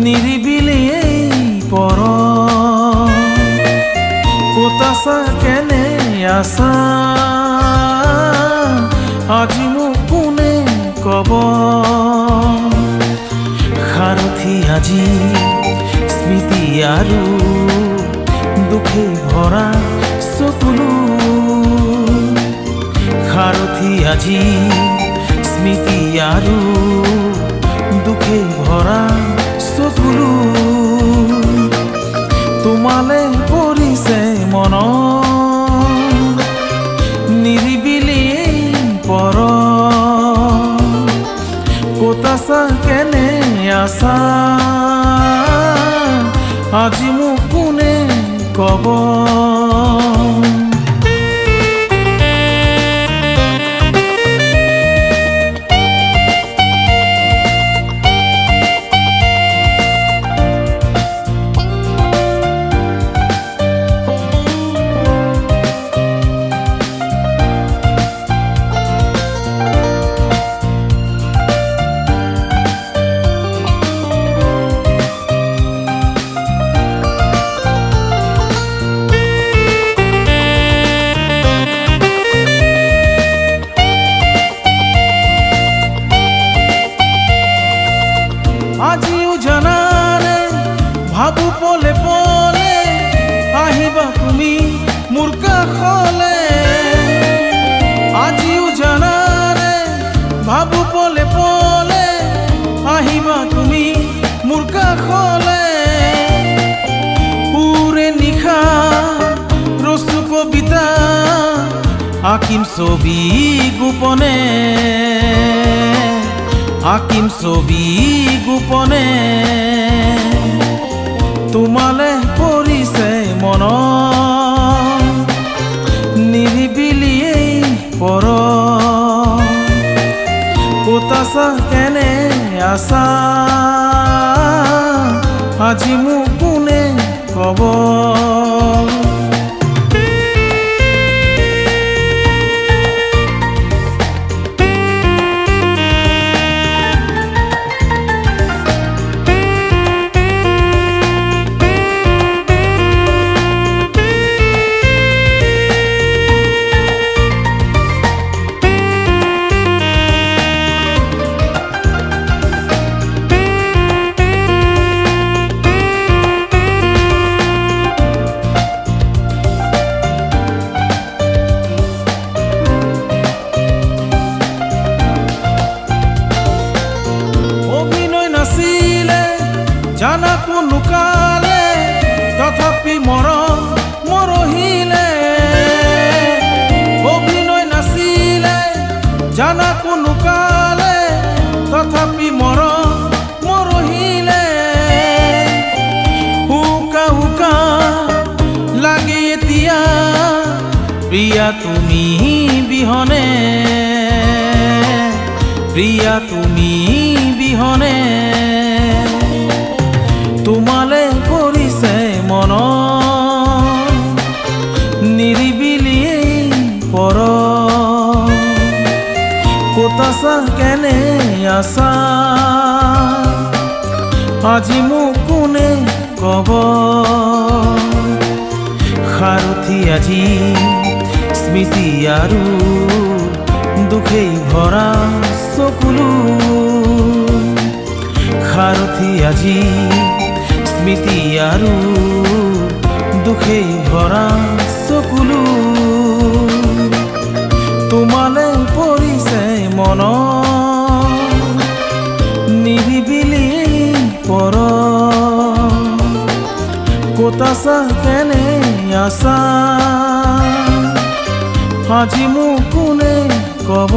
নিৰিবিলি পৰ ক'ত আছা কেনে আছা আজি মোক কোনে কব সাৰথি আজি স্মৃতি আৰু দুখে ভৰা চকুলো সাৰথি আজি স্মৃতি আৰু দুখে ভৰা চকুলো তোমালে পৰিছে মন নিৰিবিলি পৰ ক'ত আছা কেনে আছা আজি মোক কোনে কব আজিও জানানে ভাবো পলে পলে আহিবা তুমি মোৰ কাষলে আজিও জানানে ভাবো পলে পলে আহিবা তুমি মোৰ কাষলে পুৰে নিশা ৰচো কবিতা আঁকিম ছবি গোপনে আঁকিম ছবি গোপনে তোমালে পৰিছে মন নিৰিবিলি পৰ ক'ত আছা কেনে আছা আজি মোক কোনে কব জানা কোনো কালে তথাপি মৰম মৰহিলে অভিনয় নাছিলে জানা কোনো কালে তথাপি মৰম মৰহিলে উকা উকা লাগে এতিয়া প্ৰিয়া তুমি বিহনে প্ৰিয়া তুমি বিহনে তোমালে পৰিছে মন নিৰিবিলি পৰ ক'ত আছা কেনে আছা আজি মোক কোনে কব সাৰথি আজি স্মৃতি আৰু দুখে ভৰা চকুলো সাৰথি আজি স্মৃতি আৰু দুখে ভৰা চকুলো তোমালে পৰিছে মন নিৰিবিলি পৰ ক'ত আছা কেনে আছা আজি মোক কোনে কব